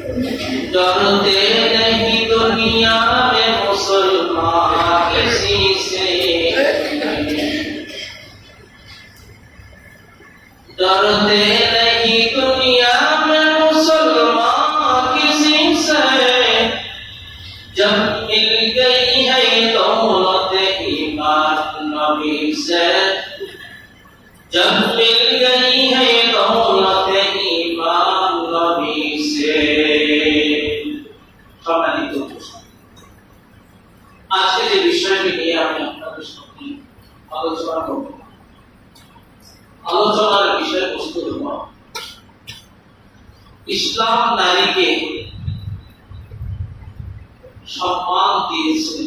डरते नहीं दुनिया में मुसलमान किसी से, डरते नहीं दुनिया में मुसलमान किसी से, जब मिल गई है दौलत ईमान नबी से, जब मिल गई है दौलत ईमान नबी से। সম্মানিত আজকে যে বিষয়টি নিয়ে আমি আপনাদের সামনে আলোচনা করব, আলোচনার বিষয়বস্তু হল ইসলাম নারীকে সম্মান দিয়েছে,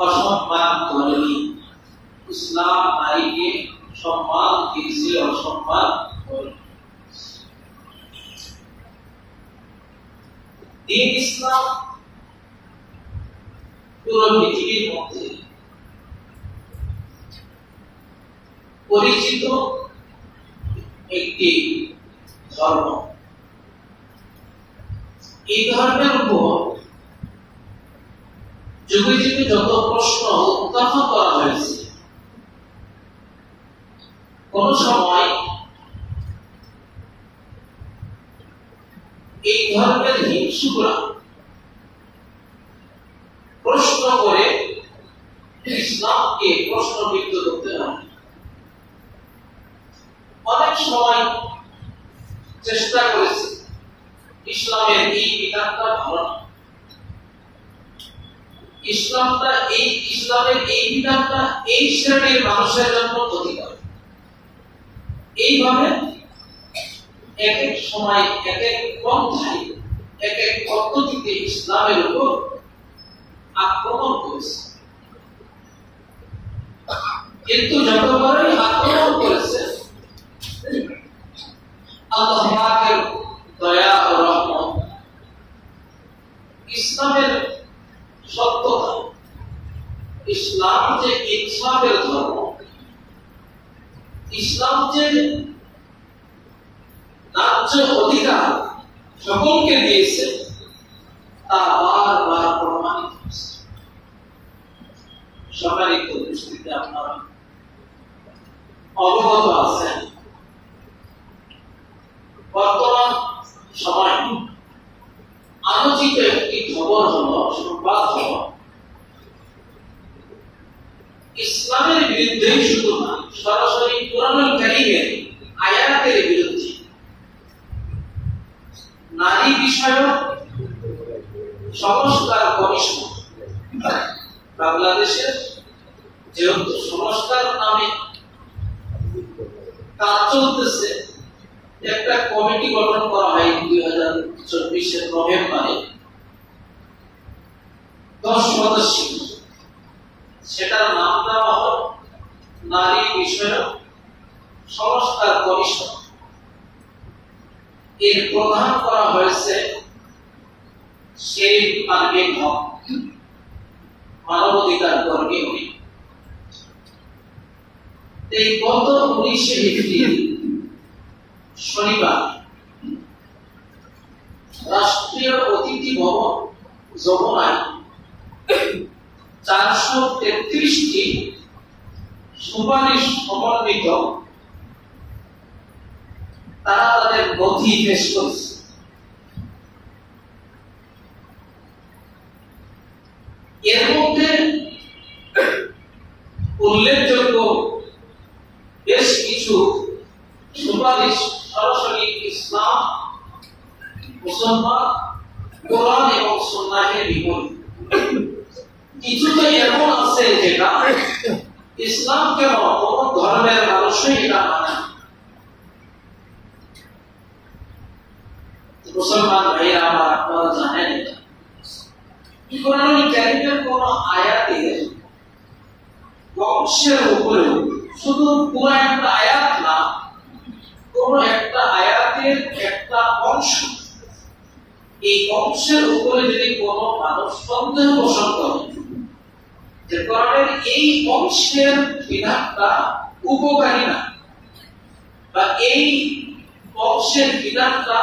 অসম্মান করেনি। ইসলাম নারীকে সম্মান দিয়েছে, অসম্মান করেনি। দ্বীন ইসলাম পুরো পৃথিবীর মধ্যে পরিচিত একটি ধর্ম। এই ধর্মের উপর যুগে যুগে যত প্রশ্ন উত্থাপন করা হয়েছে, কোন সময় এই ধর্মের হিংসুকরা প্রশ্ন করে ইসলামকে প্রশ্নবিদ্ধ করতে হয়। অনেক সময় চেষ্টা করেছে ইসলামের এই বিধানটা ভালো না, ইসলামের এই বিধানটা এই শ্রেণীর মানুষের জন্য ক্ষতিকর। এইভাবে এক এক সময় এক এক পন্থায় এক এক পদ্ধতিতে ইসলামের উপর আক্রমণ করেছে। কিন্তু যতবারই আক্রমণ করেছে আল্লাহ পাকের দয়া ও রহমত, ইসলামের সত্যতা, ইসলাম যে ইনসাফের ধর্ম, ইসলাম যে ন্যায্য অধিকার সকলকে দিয়েছে, তা বারবার প্রমাণিত হয়েছে। সম্মানিত উপস্থিতি, আপনারা অবগত আছেন বর্তমান সময় আলোচিত একটি খবর হলো, সংবাদ হলো, ইসলামের বিরুদ্ধেই শুধু না, সরাসরি কোরআনুল কারীমের আয়াতের বিরুদ্ধে নারী বিষয়ক সংস্কার কমিশন বাংলাদেশের যেহেতু সংস্কার নামে কাজ চলতেছে, একটা কমিটি গঠন করা হয় 2024 নভেম্বরে 10 সদস্য। সেটার নাম দেওয়া হল নারী বিষয়ক সংস্কার কমিশন। এর প্রধান করা হয়েছে শেখ পারভীন হক, মানবাধিকার কর্মী উনি। এই গত 19 এপ্রিল শনিবার রাষ্ট্রীয় অতিথি ভবন যমুনায় 433টি সুপারিশ সমন্বিত তারা তাদের নথি পেশ করেছে। এর মধ্যে উল্লেখযোগ্য বেশ কিছু সুপারিশ সরাসরি ইসলাম, মুসলমান, কোরআন এবং সুন্নাহের বিপরীত। কিছু তো এমন আছে যেটা ইসলাম কেন কোন ধর্মের মানুষই এটা মানে। মুসলমান ভাইরা আমার, আপনারা জানেন কোরআনুল কারীমের কোন আয়াতে বংশের উপরে, শুধু পুরো একটা আয়াত না, কোন একটা আয়াতের একটা অংশ, এই অংশের উপরে যদি কোন মানুষ সন্দেহ পোষণ করে যে কোরআনের এই অংশের বিধানটা উপকারী না, বা এই অংশের বিধানটা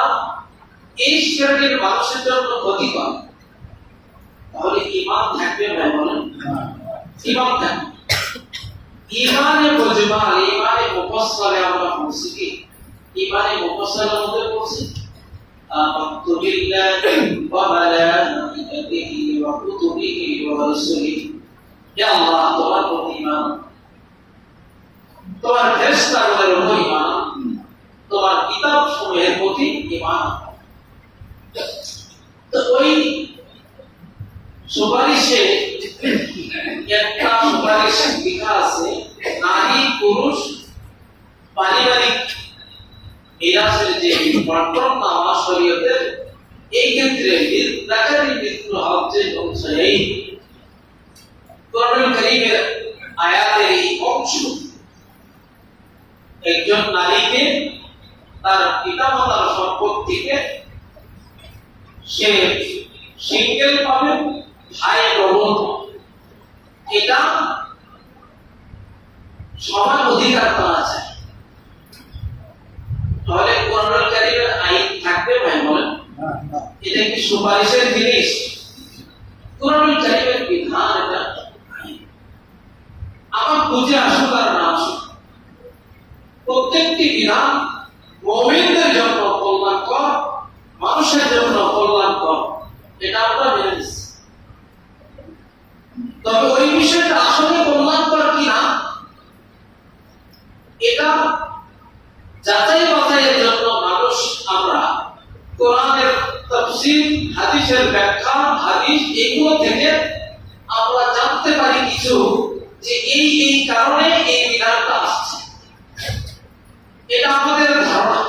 এই শ্রেণীর মানুষের জন্য ক্ষতিকর, তাহলে ঈমান থাকবে ভাই বলেন? ঈমান থাকবে। ঈমানে মুজমাল, ঈমানে মুফাসসালে আমরা বলছি কি? ঈমানে মুফাসসালের মধ্যে বলছি আমানতু বিল্লাহি ওয়া মালাইকাতিহি ওয়া কুতুবিহি ওয়া রাসূলিহি। ইয়া আল্লাহ, তোমার প্রতি ঈমান, তোমার ফেরেশতাদের উপর ঈমান, তোমার কিতাব সমূহের প্রতি ঈমান। তো ওই সুপারিশে একটা সুপারিশ লেখা আছে, নারী পুরুষ পারিবারিক মিরাসের যে বন্টন নামা শরীয়তের, এই ক্ষেত্রে লিযাকারি মিসলু হাজ্জিল উনসায়াইন। কোরআনুল কারীমের আয়াতের এই অংশ একজন নারীকে তার পিতামাতার সম্পত্তিকে সে সিঙ্গেল পাবে, ভাই ডবল, এটা সমান অধিকার পাওয়া যায়। তাহলে কোরআনুল কারীমের আইন থাকবে ভাই বলেন? এটা কি সুপারিশের জিনিস? কোরআনুল কারীমের বিধান, এটা আমার বুঝে আসুক আর না আসুক, প্রত্যেকটি বিধান মুমিনদের জন্য কল্যাণকর, মানুষের জন্য কল্যাণকর, এটা আমরা মেনে নিচ্ছি। তবে ওই বিষয়টা আসলে কল্যাণকর কিনা এটা যাচাই বাছাইয়ের জন্য মানুষ আমরা কোরআনের তাফসীর, হাদিসের ব্যাখ্যা, হাদিস এগুলো থেকে আমরা জানতে পারি কিছু, যে এই কারণে এই বিধানটা আসছে, এটা আমাদের ধারণা।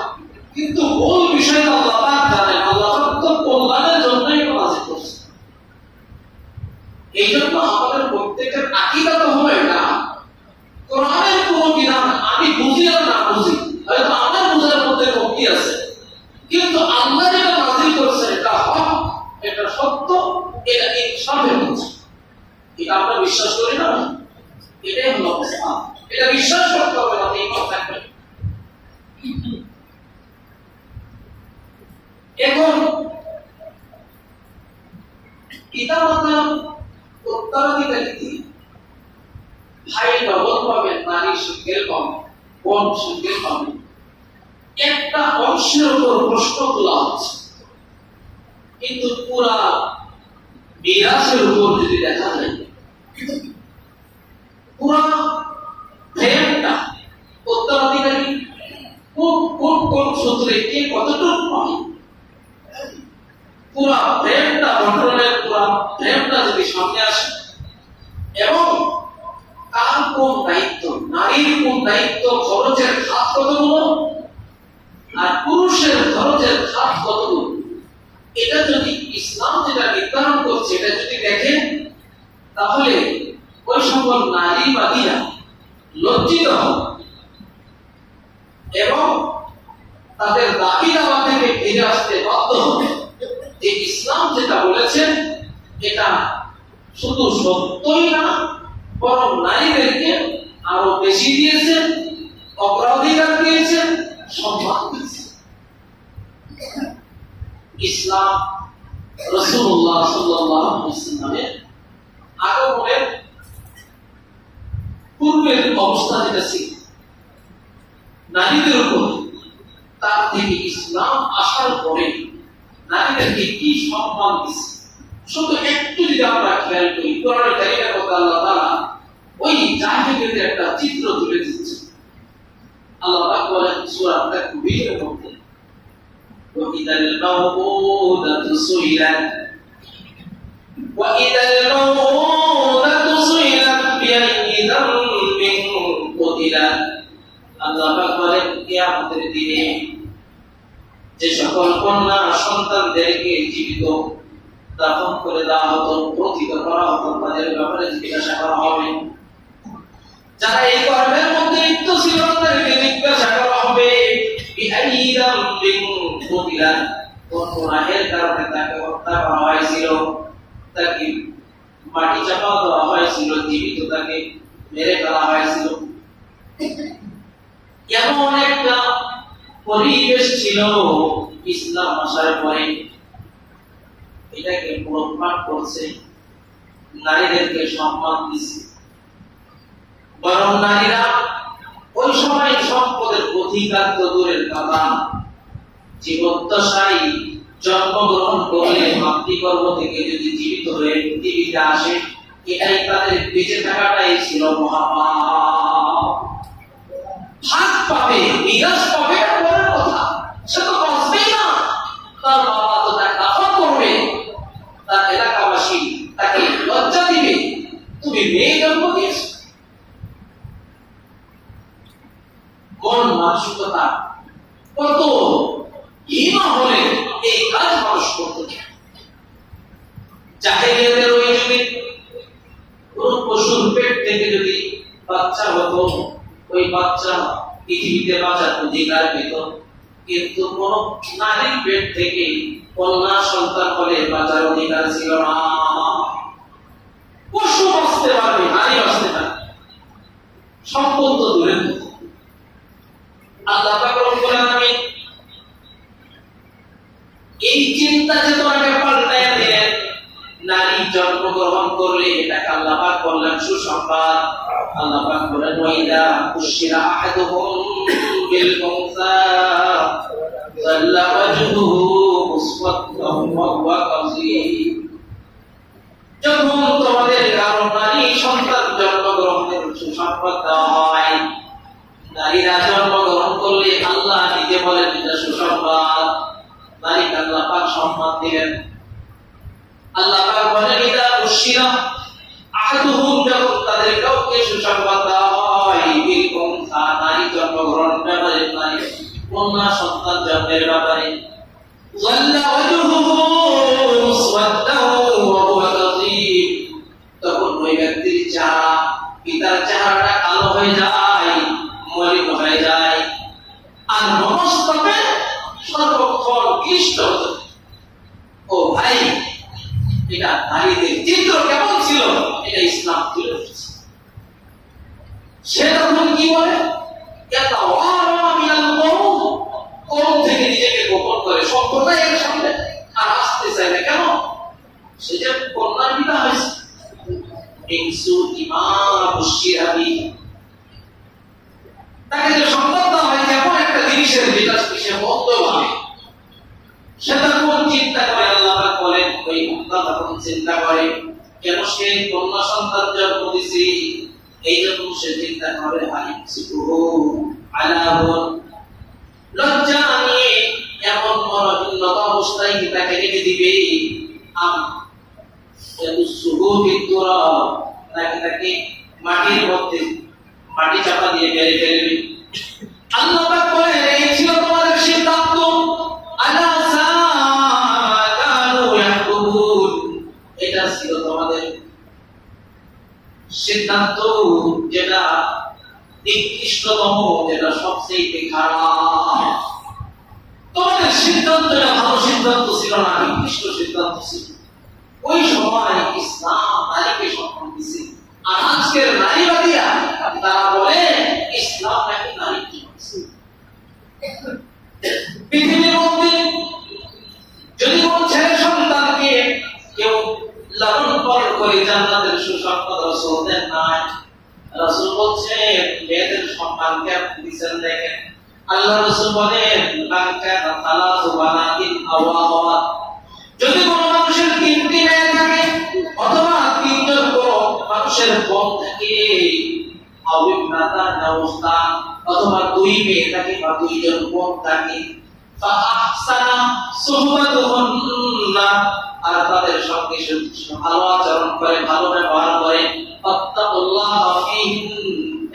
কিন্তু মূল বিষয়টা আল্লাহ পাক জানেন, আল্লাহ পাক তো কল্যাণের জন্যই নাযিল করছে। এই জন্য আমাদের প্রত্যেকের আকীদা তো হলো এটা, কোরআনের কোন বিধান আমি বুঝি আর না বুঝি, হয়তো আমার বুঝার মধ্যে কমতি আছে, কিন্তু আল্লাহ যেটা নাযিল করছে এটা হক, এটা সত্য, এটা ইনসাফের হচ্ছে, এটা আমরা বিশ্বাস করি না? এটাই হলো অবস্থা। এটা বিশ্বাস করতে হবে, না ঈমান থাকবে। এখন পিতামাতার উত্তরাধিকারী কি? ভাই ডবল পাবেন, নারী সিঙ্গেল পাবেন, বোন সিঙ্গেল পাবেন। একটা অংশের উপর প্রশ্ন তোলা হচ্ছে, কিন্তু পুরা মিরাসের উপর যদি দেখা যায়, পুরা ফ্রেমটা উত্তরাধিকারী কোন সূত্রে কে কতটুকু পাবে, পুরা ফ্রেমটা বন্টনের পুরা ফ্রেমটা যদি সামনে আসে, এবং কার কোন দায়িত্ব, নারীর কোন দায়িত্ব, খরচের খাত কতগুলো আর পুরুষের খরচের খাত কতগুলো, এটা যদি ইসলাম যেটা নির্ধারণ করছে এটা যদি দেখেন, তাহলে ওই সকল নারীবাদীরা লজ্জিত হবে এবং তাদের দাবি দাওয়া থেকে ফিরে আসতে বাধ্য হবে যে ইসলাম যেটা বলেছেন এটা শুধু সত্যই না, বরং নারীদেরকে আরো বেশি দিয়েছেন, অগ্রাধিকার দিয়েছেন, সম্মান দিয়েছেন। ইসলাম রাসূলুল্লাহ সাল্লাল্লাহু আলাইহি ওয়াসাল্লামের আগমনের পূর্বের অবস্থা যেটা ছিল নারীদের উপর, তার থেকে ইসলাম আসার পরে নারীদেরকে কি সম্মান দিচ্ছে, শুধু একটু যদি আমরা খেয়াল করি, কোরআনের কারীমের মধ্যে আল্লাহ তাআলা ওই জাহিলিয়াতের একটা চিত্র তুলে দিচ্ছে। আল্লাহ পাক বলেন সূরা তাকবীরের মধ্যে, وَإِذَا الْمَوْءُودَةُ سُئِلَتْ وَإِذَا الْمَوْءُودَةُ سُئِلَتْ بِأَيِّ ذَنبٍ قُتِلَتْ। আল্লাহ পাক বলেন কিয়ামতের দিনে যে সকল কন্যা সন্তানদেরকে জীবিত দাফন করে দেওয়া হতো, প্রতিহত করা হতো, তাদের ব্যাপারে জিজ্ঞাসা করা হবে। যারা এই কর্মের মধ্যে লিপ্ত ছিল তাদেরকে জিজ্ঞাসা করা হবে বিআইয়ি যামবিন কুতিলা, কোন গুনাহের কারণে তাকে হত্যা করা হয়েছিল, তাকে মাটি চাপা দেওয়া হয়েছিল, জীবিত তাকে মেরে ফেলা হয়েছিল। এমন একটা পরিবেশ ছিল ইসলাম আসার পরে এটাকে প্রমাণ করছে, নারীদেরকে সম্মান দিচ্ছে। বরং নারীরা ওই সময় সম্পদের অধিকার তো দূরের কথা, জীবদ্দশায় জন্মগ্রহণ করলে মাতৃগর্ভ থেকে যদি জীবিত হয়ে পৃথিবীতে আসে, এটাই তাদের বেঁচে থাকাটাই ছিল মহাপাপ। ভাগ পাবে, বিরাজ পাবে, এটা বড় কথা, সে তো বাঁচবেই না। তার বাবা তো তাকে কাফন করবে, তার এলাকাবাসী তাকে লজ্জা দিবে, তুমি মেয়ে জন্ম দিয়েছ। কোন মানসিকতা, কত ঘৃণা হলে এই কাজ মানুষ করতে চায়। জাহেলিয়াতের ওই যুগে কোন পশুর পেট থেকে যদি বাচ্চা হতো, ওই বাচ্চা পৃথিবীতে বাঁচার অধিকার পেত, কিন্তু কোন নারীর পেট থেকে কন্যা সন্তান হলে বাঁচার অধিকার ছিল না। পশু বাঁচতে পারবে, নারী বাঁচতে পারবে, সম্পদ তো দূরের কথা। আল্লাহ পাক রব্বুল আলামিন এই চিন্তা চেতনাকে পাল্টাইয়া দিলেন। নারী জন্মগ্রহণ করলে এটাকে আল্লাহ পাক বললেন সুসংবাদ। আল্লাহ পাক বলেন ওয়াইদা কুশিরা আহাদুহুম বিল উনসা যাল্লা ওয়াজহুহু মুসওয়াদ্দান ওয়া হুয়া কাযীম। যখন তোমাদের কারো নারী সন্তান জন্মগ্রহণের সুসংবাদ দেওয়া হয়, নারীরা জন্মগ্রহণ করলে আল্লাহ নিজে বলেন এটা সুসংবাদ, নারীকে আল্লাহ পাক সম্মান দিলেন। আল্লাহ পাক বলেন ইদা উশিরা আহাদুহুম, যখন তাদের কাউকে সুসংবাদ দেওয়া হয় বিল উনসা, নারী জন্মগ্রহণের ব্যাপারে, নারী কন্যা সন্তান জন্মের ব্যাপারে, যাল্লা ওয়াজহুহু মুসওয়াদ্দান ওয়া হুয়া কাযীম, তখন ওই ব্যক্তির চেহারা, পিতার চেহারাটা কালো হয়ে যায়, মলিন হয়ে যায়, আর মনস্তবে সর্বক্ষণ ক্লিষ্ট হতে। ও ভাই, এটা নারীদের চিত্র কেমন ছিল এটা ইসলাম তুলে ধরেছে। সে তখন কি বলে, কম থেকে নিজেকে গোপন করে, সভ্যতা এর সামনে আর আসতে চায় না। কেন? সে যে কন্যার পিতা হয়েছে। তাকে যে সংবাদ দেওয়া হয় এমন একটা জিনিসের যেটা সে বদ্ধ ভাবে, সেটা কোন চিন্তা করে আল্লাহ পাক বলেন, ওই আল্লাহ তখন চিন্তা করে কেন সে কন্যা সন্তান জন্ম দিয়েছে, এই জন্য সে চিন্তা করে লজ্জা নিয়ে এমন মরহীনতা অবস্থায় তাকে রেখে দিবে, তাকে মাটির মধ্যে মাটি চাপা দিয়ে মেরে ফেলবে। আল্লাহ পাক বলেন এই ছিল তোমাদের সিদ্ধান্ত, আলা সামা কানু ইয়াহকুমুন, এটা ছিল তোমাদের সিদ্ধান্ত, যেটা নিকৃষ্টতম, যেটা সবচেয়ে খারাপ। তোমাদের সিদ্ধান্তটা ভালো সিদ্ধান্ত ছিল না, নিকৃষ্ট সিদ্ধান্ত ছিল। ওই সময় ইসলাম নারীকে সম্মান দিয়েছে। আর আজকের নারীবাদীরা তারা বলে ইসলাম নাকি নারীকে পৃথিবীর মধ্যে যদি কোন ছেলে সন্তানকে কেউ লালন পালন করে জান্নাতের সুসংবাদ রাসূল দেন নাই। রাসূল বলছেন মেয়েদের সম্মানকে আপনি দিচ্ছেন। দেখেন আল্লাহ রাসূল বলেন কানকানা সালাতু বানাতিন আও আওয়াত, যদি কোন মানুষের তিনটি মেয়ে থাকে অথবা তিনজন কোন মানুষের বোন থাকে, আবিনাতা নাউস্তা, অথবা দুই মেয়ে থাকে বা দুইজন বোন থাকে, ফাহসানা সুহবাতুহুন্না, আর তাদের সঙ্গে ভালো আচরণ করে, ভালো ব্যবহার করে, আত্তাকুল্লাহ ফীহিম,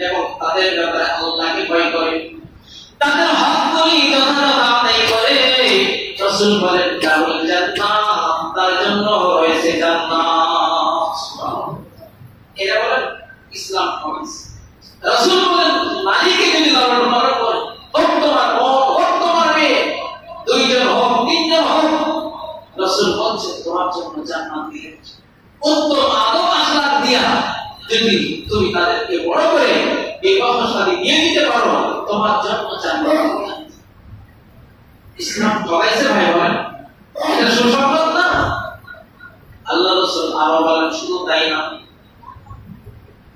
এবং তাদের ব্যাপারে আল্লাহকে ভয় করে, তাদের হকগুলি যথাযথ আদায় করে, রাসূল বলেন দারুল জান্নাত, তার জন্য রয়েছে জান্নাত। এটা বলেন ইসলাম হাদিস। রাসূল বলেন নারীকে যদি লালন পালন করে, হোক তোমার বোন, হোক তোমার মেয়ে, দুইজন হোক তিনজন হোক, রাসূল বলছেন তোমার জন্য জান্নাত দিয়ে উত্তম আদব আখলাক দিয়া যদি তুমি তাদেরকে বড় করে বিবাহ শাদী নিয়ে দিতে পারো, তোমার জন্য জান্নাত। ইসলাম ঠকাইছে ভাই বলেন, এটা সুসংবাদ না? আল্লাহ রাসূল আরো বলেন শুধু তাই না,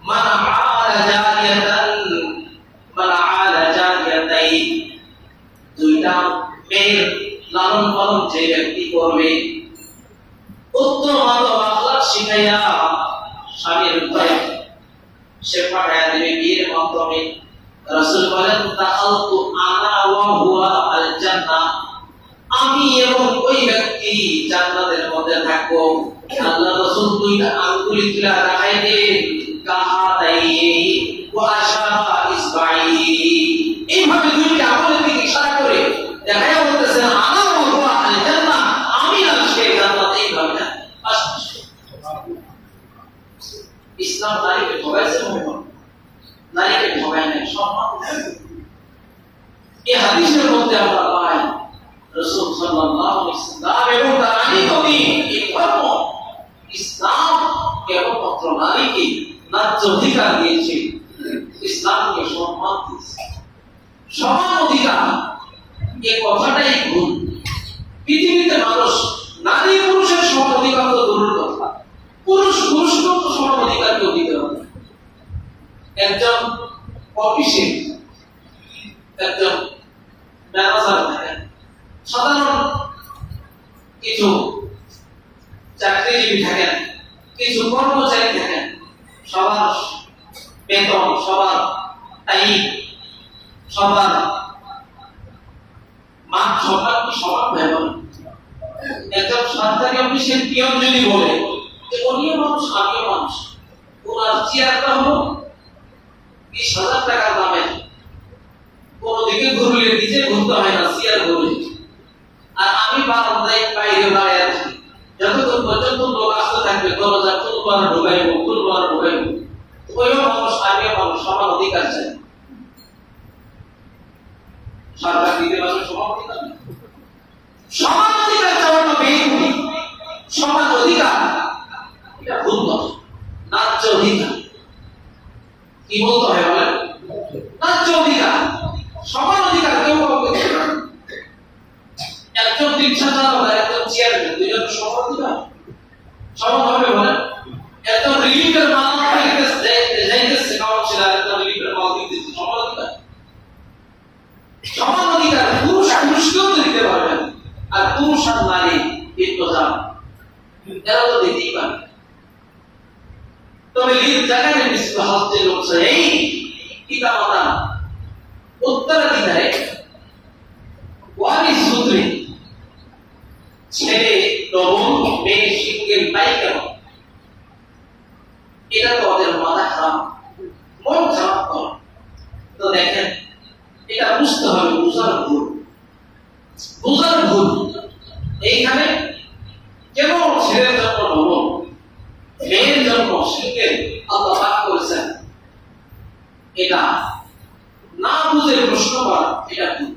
মান আলা জারিয়াতান মান আলা জারিয়াতাই, দুইটা মেয়ের লালন পালন যে ব্যক্তি করবে, উত্তম আদব আখলাক শিখাইয়া স্বামীর উপায় সে পাঠায়া দেবে বিয়ের মাধ্যমে। রাসূল বলেন দাখালতু আনা ওয়া হুয়া আল জান্নাহ, আমি এবং ওই ব্যক্তি জান্নাতের মধ্যে থাকবো। আল্লাহ রাসূল দুইটা আঙ্গুলি তুলে দেখাইলেন, কাহাতাইহি ওয়া আশারা ইসবাইহি, এইভাবে দুইটা আঙ্গুলের দিকে ইশারা করে দেখায়া বলতেছেন আনা ওয়া হুয়া আল জান্নাহ, আমি আর সে জান্নাত, এইভাবে না। ইসলাম নারীকে ঠকাইছে মোহাম্মদ, নারীকে ঠকায় নাই, সম্মান দেয়। এই হাদিসের মধ্যে আমরা পাই রাসূল সাল্লাল্লাহু আলাইহি ওয়াসাল্লাম এবং তার আইনকবি এই ধর্ম ইসলাম কেবলমাত্র নারীকে ন্যায্য অধিকার দিয়েছে, ইসলামকে সম্মান দিয়েছে, সমান অধিকার। এই কথাটাই ভুল। পৃথিবীতে মানুষ নারী পুরুষের সমান অধিকার তো দূরের কথা, পুরুষ পুরুষকেও তো সমান অধিকারকে দিতে হবে। একজন অফিসে একজন ম্যানেজার থাকেন, সাধারণ কিছু চাকরিজীবী থাকেন, কিছু কর্মচারী থাকেন, সবার বেতন, সবার টাইম, সবার মান সবার কি সমান বেতন। একজন সরকারি অফিসের পিয়ন যদি বলে যে উনিও মানুষ আমিও মানুষ, ওনার চেয়ারটা হলো 20,000 টাকার দামে, কোনো দিকে ঘুরলে নিচে ঘুরতে হয় না, চেয়ার ঘুরলে, আর আমি বারান্দায় বাইরে দাঁড়িয়ে আছি, যতক্ষণ পর্যন্ত লোক আসতে থাকবে দরজা খুলবার ঢুকাইবো, খুলবার ঢুকাইবো, ওইও মানুষ আমিও মানুষ, সমান অধিকার চাই। সরকার দিতে পারবে সমান অধিকার? সমান অধিকার চাওয়াটা বেইমানি, সমান অধিকার এটা ভুল কথা। ন্যায্য অধিকার কি বলতে হয় বলেন? ন্যায্য অধিকার, সমান অধিকার কেউ কাউকে দেবে না। একজন রিক্সা চালক আর একজন চেয়ারম্যান দুইজন সমান অধিকার সমান হবে বলেন? একজন রিলিফের মাল যাইতেছে কাউন্সিলর, একজন রিলিফের মাল দিতেছে, সমান অধিকার? সমান অধিকার পুরুষ পুরুষকেও দিতে পারবেন, আর পুরুষ আর নারী ইন্তজাম এরা তো দিতেই পারবে। তবে লিড জায়গায় মিশ্র হস্তের অংশ এই পিতামাতা উত্তরাধিকারে ওয়ারিস সূত্রে ছেলে ডবল মেয়ে সিঙ্গেল পাই কেন, এটা তো ওদের মাথা খারাপ, মন খারাপ করে। তো দেখেন এটা বুঝতে হবে, বুঝার ভুল, বুঝার ভুল। এইখানে কেবল ছেলের জন্য ডবল, মেয়ের জন্য সিঙ্গেল আল্লাহ পাক করেছেন, এটা না বুঝে প্রশ্ন করা এটা ভুল।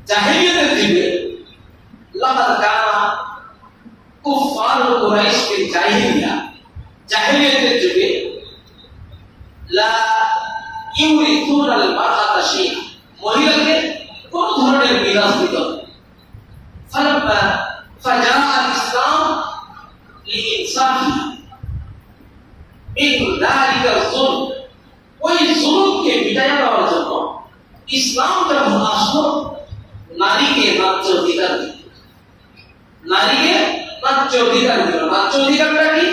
জাহেলিয়াতের যুগে লাকাদ কানা কুফফারু কুরাইশ ফিল জাহিলিয়া, জাহেলিয়াতের যুগে লা ইউরিথুনাল মারআতা শাইআ, মহিলাকে কোন ধরনের মিরাস দিত না। ফালাম্মা ফাজা আল ইসলাম লিইনসাফি মিন যালিকা যুলম, ওই জুলুমকে মিটাইয়া দেওয়ার জন্য ইসলাম যখন আসলো, নারীকে ন্যায্য অধিকার দিল, নারীকে ন্যায্য অধিকার দিল। ন্যায্য অধিকারটা কি?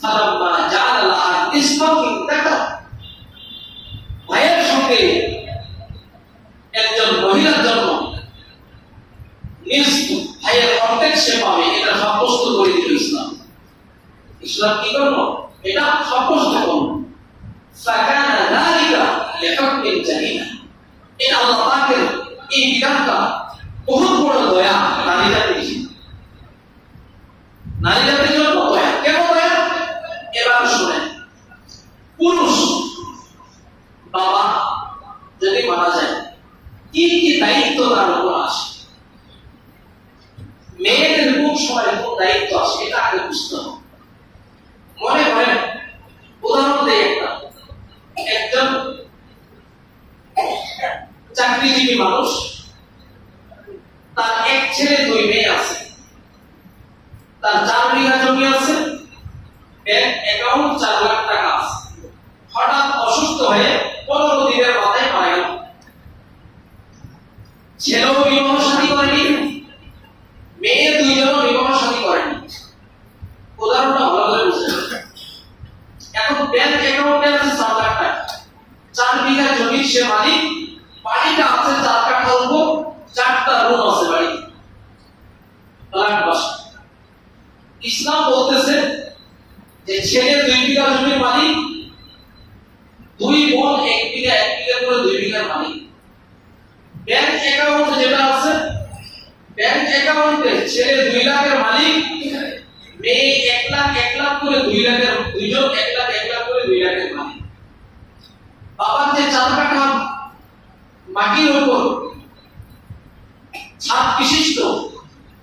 ফালাম্মা জাআলা লাহা নিসফা ফিন যাকাত, ভাইয়ের সঙ্গে একজন মহিলার জন্য নিসফ, ভাইয়ের অর্ধেক সে পাবে, এটা সাব্যস্ত করে দিল ইসলাম। ইসলাম কি করলো? এটা সাব্যস্ত করলো। ফাকানা যালিকা লিহুকমিল জাহিলা, এটা আল্লাহ পাকের এই বিধানটা বহুত বড় দয়া নারী জাতির, নারী জাতির জন্য দয়া। কেন দয়া? এবার শুনেন, পুরুষ বাবা যদি মারা যায় কি কি দায়িত্ব তার উপর আসে, মেয়েদের কোন সময় কোন দায়িত্ব আসে এটা আগে বুঝতে হবে। মনে করেন, উদাহরণ দেয় একটা, একজন চাকরিজীবী মানুষ, তার এক ছেলে দুই মেয়ে আছে, তার 4 বিঘা জমি আছে, ব্যাংক অ্যাকাউন্ট 4 লাখ টাকা আছে। হঠাৎ অসুস্থ হয়ে 15 দিনের মাথায় মারা গেল। ছেলেও বিবাহ শাদী করেনি, মেয়ে দুইজনও বিবাহ শাদী করেনি। উদাহরণটা ভালো করে বুঝতে হবে। এখন ব্যাংক অ্যাকাউন্টে আছে 4 লাখ টাকা, 4 বিঘা জমির সে মালিক, বাড়িটা আছে 4 কাঠা উপর, 4টা রুম আছে বাড়ি, ফ্ল্যাট বাসা। ইসলাম বলতেছে যে ছেলে 2 বিঘা জমির মালিক, 2 বোন 1 বিঘা করে 2 বিঘার মালিক। ব্যাংক অ্যাকাউন্ট যেটা আছে, ব্যাংক অ্যাকাউন্টে ছেলে 2 লাখের মালিক, মেয়ে 1 লাখ করে 2 লাখের, দুইজন 1 লাখ করে 2 লাখের মালিক। বাবার যে 4 কাঠা মাটির উপর ছাদ বিশিষ্ট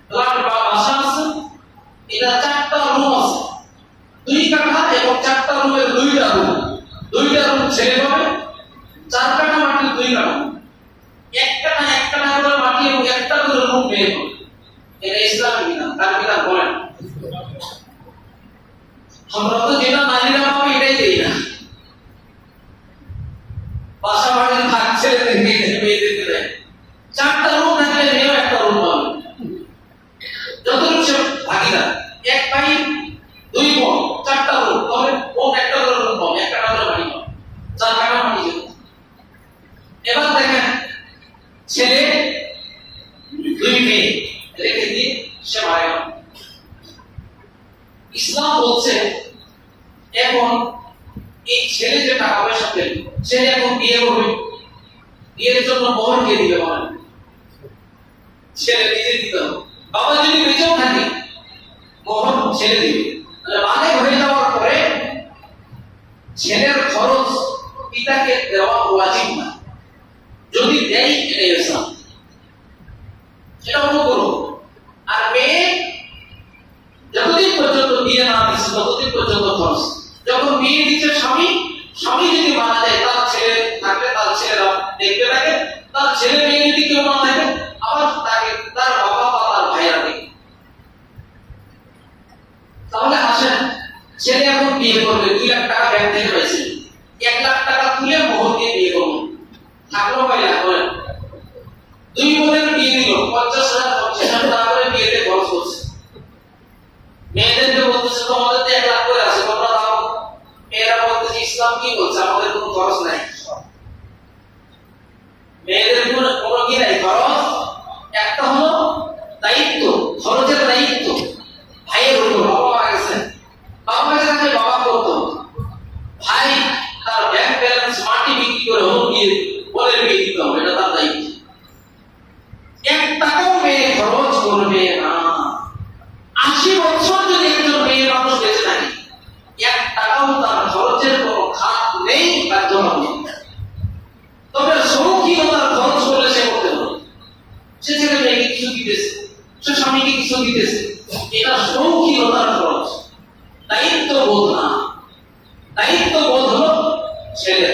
ফ্ল্যাট বা বাসা আছে, এটা 4টা রুম আছে, 2 কাঠা এবং 4টা রুমের 2টা রুম ছেলে পাবে, 4 কাঠা মাটির 2 কাঠা, 1 কাঠা করে মাটি এবং 1টা করে রুম মেয়ে পাবে। এটা ইসলামের বিধান। তার বিধান বলেন, আমরা তো যেটা নারীরা পাবে এটাই দেই না। বাসা বাড়ি থাকছে মেয়েদেরকে দেয়, 4টা রুম থাকলে মেয়েও 1টা রুম পাবে। যতটুকু সে ভাগিদার, 1 ভাই 2 বোন 4টা রুম, তবে বোন 1টা করে রুম পাবে, 1 কাঠা করে মাটি পাবে, 4 কাঠা মাটি যাবে। এবার দেখেন ছেলে 2 মেয়ে রেখে দিয়ে সে মারা গেল। ইসলাম বলছে এখন এই ছেলে যে টাকা পয়সা পেল, ছেলে এখন বিয়ে করবে, বিয়ের জন্য মোহর কে দিবে বলেন? ছেলে নিজে দিতে হবে। বাবা যদি বেঁচেও থাকে মোহর ছেলে দিবে। বালে হয়ে যাওয়ার পরে ছেলের খরচ পিতাকে দেওয়া ওয়াজিব না, যদি দেয় এটাই ইসলাম, সেটা অনুগ্রহ। আর মেয়ে যতদিন পর্যন্ত বিয়ে না দিচ্ছে ততদিন পর্যন্ত খরচ। যখন বিয়ে দিচ্ছে স্বামী যদি মারা যায়, তার ছেলে থাকলে তার ছেলেরা দেখতে থাকে, তার ছেলে মেয়ে যদি কেউ না থাকে আবার তাকে তার বাবা বা তার ভাইরা দেখে। তাহলে আসেন, ছেলে এখন বিয়ে করবে, 2 লাখ টাকা ব্যাংক থেকে পাইছে, 1 লাখ টাকা তুলে মোহর দিয়ে বিয়ে করবে, থাকলো 5 লাখ বলেন। 2 বোনের বিয়ে দিল, 50,000 50,000 টাকা করে বিয়েতে খরচ করছে। মেয়েদেরকে বলতেছে তোমাদের তো 1 লাখ করে আছে, তোমরা দাও। মেয়েরা বলতেছে ইসলাম কি বলছে, আমাদের কোনো খরচ নাই। মেয়েদের কোনো কি নাই খরচ। একটা হলো দায়িত্ব, খরচের দায়িত্ব ভাইয়ের উপর। বাবা মারা গেছেন, বাবা মারা গেছে, বাবা করতো। ভাই তার ব্যাংক ব্যালেন্স মাটি বিক্রি করে হোক বিয়ে বলে বিয়ে দিতে হবে, এটা তার দায়িত্ব। 1 টাকাও মেয়ে খরচ করবে না। 80 বছর যদি একজন মেয়ে মানুষ বেঁচে থাকে, 1 টাকাও তার খরচের কোনো খাত নেই, বাধ্য হবে। তবে শৌখিনতার খরচ করলে সে করতে হবে। সে ছেলে মেয়েকে কিছু দিতেছে, সে স্বামীকে কিছু দিতেছে, এটা শৌখিনতার খরচ, দায়িত্ব বোধ না। দায়িত্ব বোধ হলো ছেলে।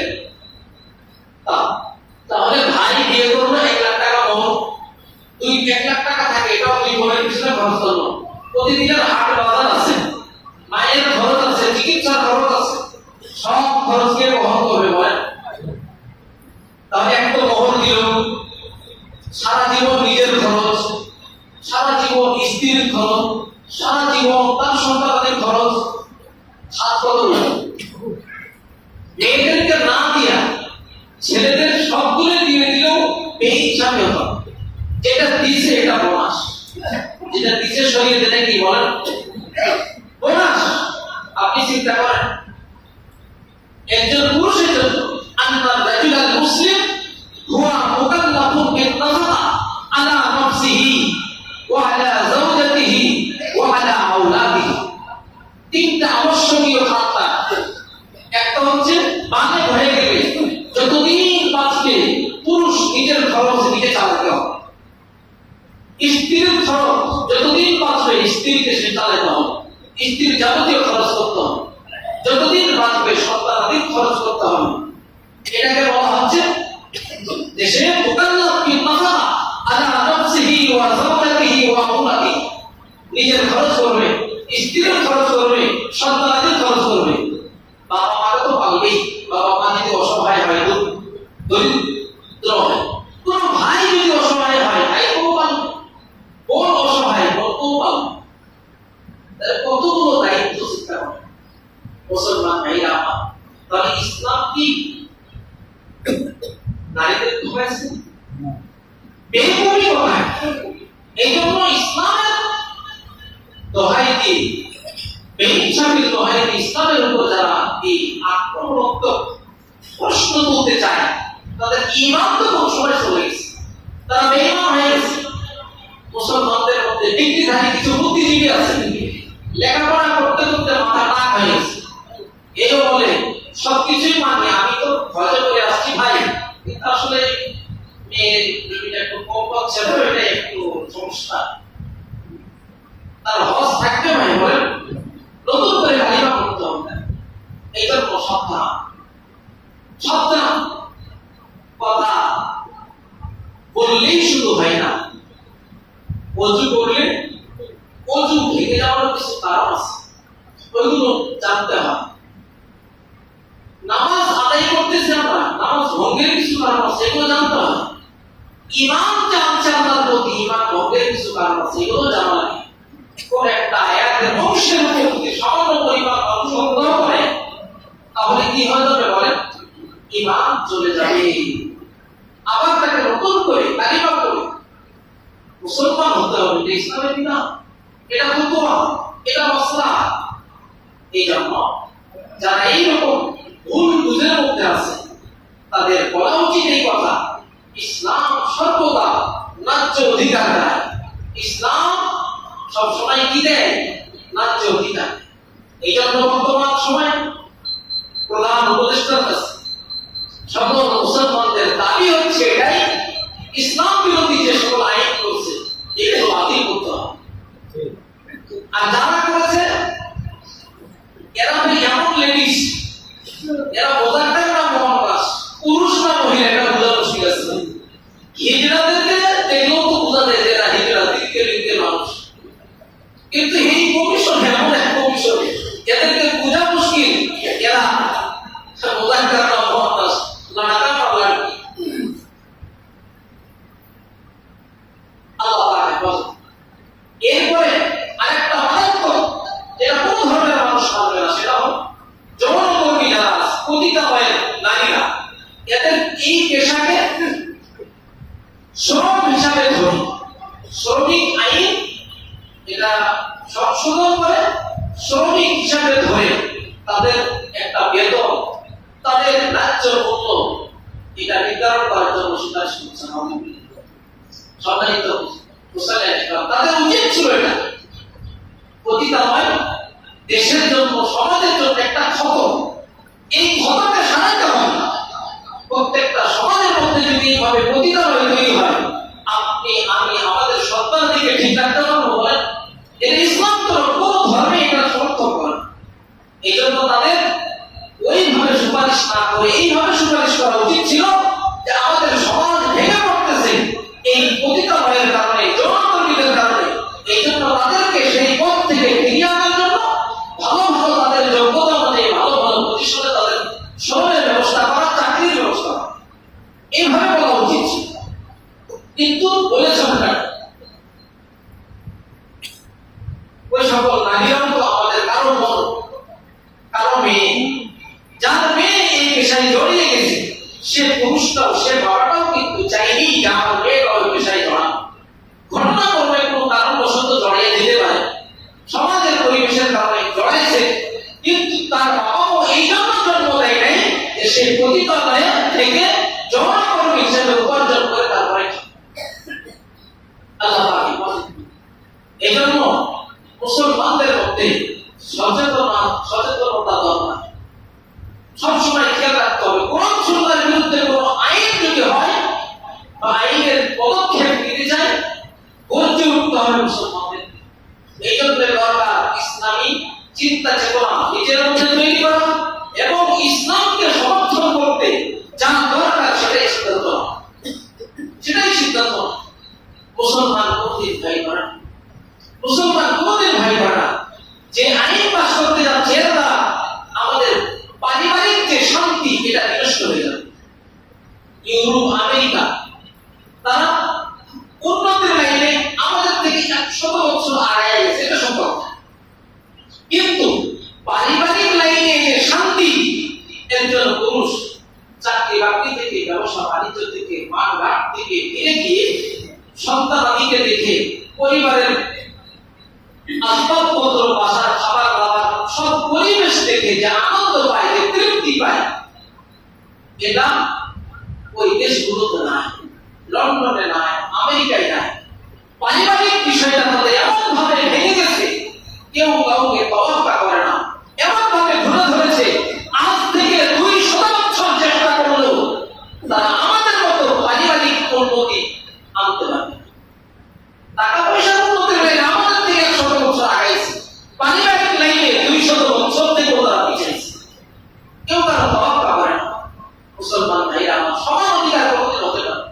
তাহলে ভাই বিয়ে করলো, 1 লাখ টাকা মোহর, 1 লাখ টাকা থাকে, এটাও 2 বোনের পিছনে খরচ করলো। প্রতিদিনের হাট বাজার আছে, মায়ের খরচ আছে, চিকিৎসার খরচ আছে, সব খরচকে বহন করবে বলেন। তাহলে একটা মোহর দিল, সারা জীবন নিজের খরচ, সারা জীবন স্ত্রীর খরচ, সারা জীবন তার সন্তানের খরচ, হাত কত। মেয়েদেরকে না দিয়া ছেলেদের সবগুলো দিয়ে দিলেও এই হিসাবে হতো। যেটা দিছে এটা বোনাস, যেটা দিছে শরীরে দেয় কি বলেন বোনাস। আপনি চিন্তা করেন একজন পুরুষের জন্য আন্নার রাজুলাল মুসলিম হুয়া মুকাল্লাফুন বিন-নাফাকা আলা নাফসিহি ওয়া আলা যাওজাতিহি ওয়া আলা আওলাদিহি। 3টা আবশ্যকীয় খাতা। একটা হচ্ছে বানে হয়ে গেলে যতদিন বাঁচবে পুরুষ নিজের খরচ নিজে চালাতে হবে। স্ত্রীর খরচ যতদিন বাঁচবে স্ত্রীকে সে চালাতে হবে, স্ত্রীর যাবতীয় খরচ করতে হবে। যতদিন বাঁচবে সন্তানাদির খরচ করতে হবে। এটাকে বলা হচ্ছে দেশে মুকাল্লাফ বিল নাফা আলা নাফসিহি ওয়া যাওজাতিহি ওয়া আওলাদিহি, নিজের খরচ করবে, স্ত্রীর খরচ করবে, সন্তানদের খরচ করবে। বাবা মাকে তো পালবেই, বাবা মা যদি অসহায় হয়, দরিদ্র হয়, কোন ভাই যদি অসহায় হয়, ভাইকেও পালবে, বোন অসহায়, বোনকেও পালবে। কতগুলো দায়িত্ব চিন্তা করে মুসলমান ভাইরা আমার। তাহলে ইসলাম কি নারীদের ধোয়াইছে? বেকুবি কথায়। এই জন্য ইসলামের দোহাই দিয়ে, বেইনসাফির দোহাই দিয়ে ইসলামের উপর যারা এই আক্রমণাত্মক প্রশ্ন তুলতে চায়, তাদের ঈমান তো খুব সময় চলে গেছে, তারা বেঈমান হয়ে গেছে। মুসলমানদের মধ্যে ডিগ্রিধারী কিছু বুদ্ধিজীবী আছে, লেখাপড়া করতে করতে মাথা টাক হয়ে গেছে। এই বলে সবকিছুই মানি, আমি তো হজে করে আসছি ভাই, কিন্তু আসলে মেয়ের জমিটা একটু কম পাচ্ছে, এটা একটু সমস্যা। তার হজ থাকবে ভাই, বলেন নতুন করে কালিমা করতে হবে। এই জন্য সাবধান, সাবধান। কথা বললেই শুধু হয় না, অজু করলে অজু ভেঙে যাওয়ার কিছু কারণ আছে, ওইগুলো জানতে হয়। নামাজ আদায় করতেছি আমরা, নামাজ ভঙ্গের কিছু কারণ আছে, এগুলো জানতে হয়। ঈমান জানছে আল্লাহর প্রতি, ঈমান ভঙ্গের কিছু কারণ আছে, এগুলো জানা লাগে। কোন একটা আয়াতের অংশের উপর যদি সামান্য পরিমাণ সন্দেহ করে, তাহলে কি হয়ে যাবে বলেন? ঈমান চলে যাবে। আবার তাকে নতুন করে কালিমা করে মুসলমান হতে হবে, এটা ইসলামের বিধান, এটা ফতোয়া, এটা মাসলা। এই জন্য যারা এইরকম ভুল বুঝের মধ্যে আছে, তাদের বলা উচিত এই কথা, ইসলাম সর্বদা ন্যায্য অধিকার দেয়। ইসলাম সবসময় কি দেয়? ন্যায্য অধিকার। এই জন্য বর্তমান সময় প্রধান উপদেষ্টার কাছে সকল মুসলমানদের দাবি হচ্ছে এটাই, ইসলাম বিরোধী যে সকল আইন করছে এগুলো বাতিল করতে হবে। আর যারা করেছে এরা এমন লেডিস, এরা বোঝার টাইম না মহাকাশ, পুরুষ না মহিলা, এটা বোঝা মুশকিল আছে। হিজড়াদেরকে দেখলেও তো বোঝা যায় যে এরা হিজড়া, দিকে দিকে মানুষ, কিন্তু এই কমিশন এমন এক কমিশন, এদেরকে বোঝা মুশকিল। এরা বোঝার টাইম না মহাকাশ, লাগাতার পাগলার আল্লাহ। এরপরে আরেকটা মারাত্মক, এটা কোন ধরনের মানুষ মানবে না, সেটা হল যৌনকর্মী যারা পতিতালয়ের নারীরা। এদের এই পেশাকে শ্রম হিসাবে ধরি, শ্রমিক আইন এটা সংশোধন করে শ্রমিক হিসাবে ধরে তাদের একটা বেতন, তাদের ন্যায্য মূল্য এটা নির্ধারণ করার জন্য সুপারিশ করছে সম্মানিত মুসলিম। তাদের উচিত ছিল এটা। পতিতালয় দেশের জন্য, সমাজের জন্য একটা ক্ষত, এই ক্ষতকে সারাইতে হবে। প্রত্যেকটা সমাজের মধ্যে যদি এইভাবে পতিতালয় তৈরি হয়, আপনি আমি আমাদের সন্তানদিকে ঠিক রাখতে পারবো বলেন? এর ইসলাম তো কোন ধর্মে এটা সমর্থন করে। এই জন্য তাদের ওইভাবে সুপারিশ না করে এইভাবে সুপারিশ করা উচিত ছিল যে আমাদের সমাজ ভেঙে পড়তেছে এই পতিতালয়ের কারণে, যৌনকর্মীদের কারণে। এই জন্য তাদেরকে সেই পথ থেকে ফিরিয়ে আনার জন্য ভালো ভালো তাদের যোগ্যতা অনুযায়ী ভালো ভালো প্রতিষ্ঠানে তাদের শ্রমের ব্যবস্থা করা, চাকরির ব্যবস্থা করা, এইভাবে বলা উচিত ছিল। কিন্তু বলেছে ওই সকল নারীরাও তো আমাদের কারো মন, কারো মেয়ে, যার মেয়ে এই পেশায় জড়িয়ে গেছে, সে পুরুষটাও, সে বাবাটাও কিন্তু চাইনি যে আমার মেয়েটা ওই পেশায় জড়ানো। ঘটনা করবে কোনো কারণবশত জড়িয়ে যেতে পারে, সমাজের পরিবেশের কারণে জড়াইছে, কিন্তু তার বাবাও এই জন্য জন্ম দেয় নাই যে সে পতিতালয় থেকে যৌনকর্মী হিসেবে উপার্জন করে তারপরে আল্লাহ পাক বলেন। এই জন্য মুসলমানদের মধ্যে সচেতনতা দরকার। সবসময় খেয়াল রাখতে হবে, কোরআন সুন্নাহর বিরুদ্ধে কোন আইন যদি হয় বা আইনের পদক্ষেপ নিতে যায়, গর্জে উঠতে হবে মুসলমানদের। এই জন্য দরকার ইসলামী চিন্তা চেতনা নিজের মধ্যে তৈরি করা এবং ইসলামকে সমর্থন করতে যা দরকার সেটাই সিদ্ধান্ত নেওয়া। সিদ্ধান্ত না। মুসলমান কোনদিন ভাই করা, মুসলমান কোনদিন ভাই করা, যে আইন পাশ করতে যাচ্ছে তা আমাদের পারিবারিক যে শান্তি এটা বিনষ্ট হয়ে যাবে। ইউরোপ, আমেরিকা তারা উন্নতির লাইনে আমাদের থেকে 100 বছর আগে গেছে, এটা সম্ভব। কিন্তু পারিবারিক লাইনে যে শান্তি, একজন পুরুষ চাকরি বাকরি থেকে, ব্যবসা বাণিজ্য থেকে, মাঠঘাট থেকে ফিরে গিয়ে সন্তানাদিকে দেখে, পরিবারের আসবাবপত্র, বাসার খাবার দাবার সব পরিবেশ দেখে যে আনন্দ পায়, যে তৃপ্তি পায়, এটা ওই দেশগুলোতে নাই, লন্ডনে নাই, আমেরিকায় নাই। পারিবারিক বিষয়টা তাদের এমন ভাবে ভেঙে গেছে, কেউ কাউকে তোয়াক্কা করে না, এমন ভাবে ধরে ধরেছে। আজ থেকে 200 বছর চেষ্টা করলেও তারা আমাদের মতো পারিবারিক উন্নতি আনতে পারবে। টাকা পয়সার উন্নতি লাইনে আমাদের থেকে 100 বছর আগাইছে, পারিবারিক লাইনে 200 বছর থেকে তারা পিছিয়েছে। কেউ কারো তোয়াক্কা করে না। মুসলমান ভাইরা আমার, সমান অধিকার কোনদিন হতে পারে।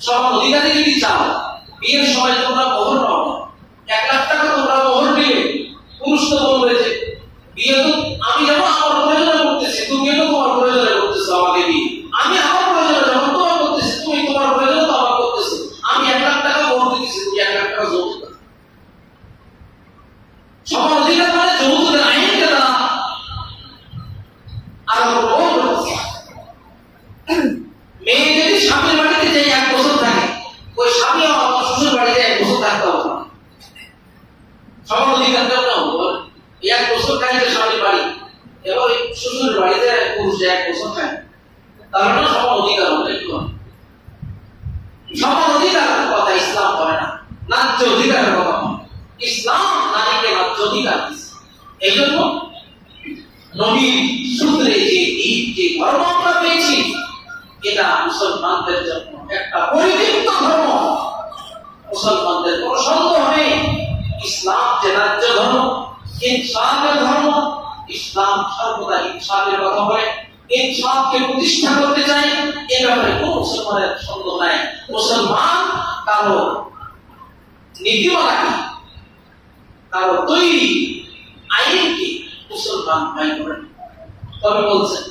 সমান অধিকারী যদি চাও, বিয়ের সময় তোমরা মোহর নাও, 1 লাখ টাকা তোমরা মোহর দিলে, পুরুষ তো বলবে যে বিয়ে তো আমি যেমন আমার প্রয়োজনে করতেছি, তুমিও তো তোমার প্রয়োজনে করতেছো আমাকে বিয়ে, আমি আমার প্রয়োজনে যখন তোমার করতেছি, তুমি তোমার প্রয়োজনে তো আমার করতেছো। আমি 1 লাখ টাকা মোহর দিতেছি, তুমি 1 লাখ টাকা যৌতুক দাও। সমান অধিকার মানে যৌতুকের আইনকে তারা আরো প্রবল করতেছে। মেয়ে যদি স্বামীর বাড়িতে যাই 1 বছর থাকে, ওই স্বামীও আমার শ্বশুর বাড়িতে 1 বছর থাকতে হবে না। সমান অধিকার কেমন হবে? 1 বছর থাকে স্বামীর বাড়ি, এবার শ্বশুর বাড়িতে পুরুষ 1 বছর থাকে, তাহলে না সমান অধিকার হবে? সমান অধিকারের কথা ইসলাম করে না, ন্যায্য অধিকারের কথা। ইসলাম নারীকে ন্যায্য অধিকার দিচ্ছে। এই জন্য নবীর সূত্রে যে দিন, যে ধর্ম আমরা পেয়েছি, এটা মুসলমানদের জন্য একটা পরিদীপ্ত ধর্ম। মুসলমানদের কোন সন্দেহ নেই, ইসলাম যে ন্যায্য ধর্ম, ইনসাফের ধর্ম। ইসলাম সর্বদা ইনসাফের কথা বলে, ইনসাফকে প্রতিষ্ঠা করতে চায়। এ ব্যাপারে কোন মুসলমানের সন্দেহ নাই। মুসলমান কারো নীতিমালাকে, কারো তৈরি আইনকে মুসলমান ভাই করেন। তবে বলছেন,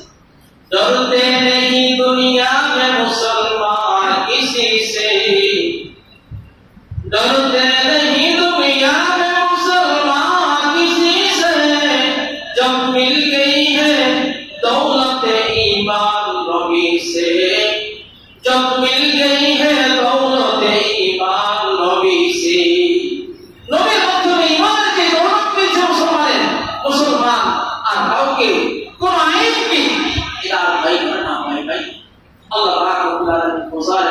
डरते नहीं दुनिया में मुसलमान किसी से, डरते नहीं दुनिया में मुसलमान किसी से, जब मिल गई है दौलत ईमान नबी से, जब मिल गई है दौलत ईमान नबी से। नबीর মাধ্যমে ঈমানের যে দৌলত পেয়েছে মুসলমান আর কাউকে কোন আইনকে এটা ভাই করে না। ভাই আল্লাহ পাক রব্বুল আলামিন বোঝায়।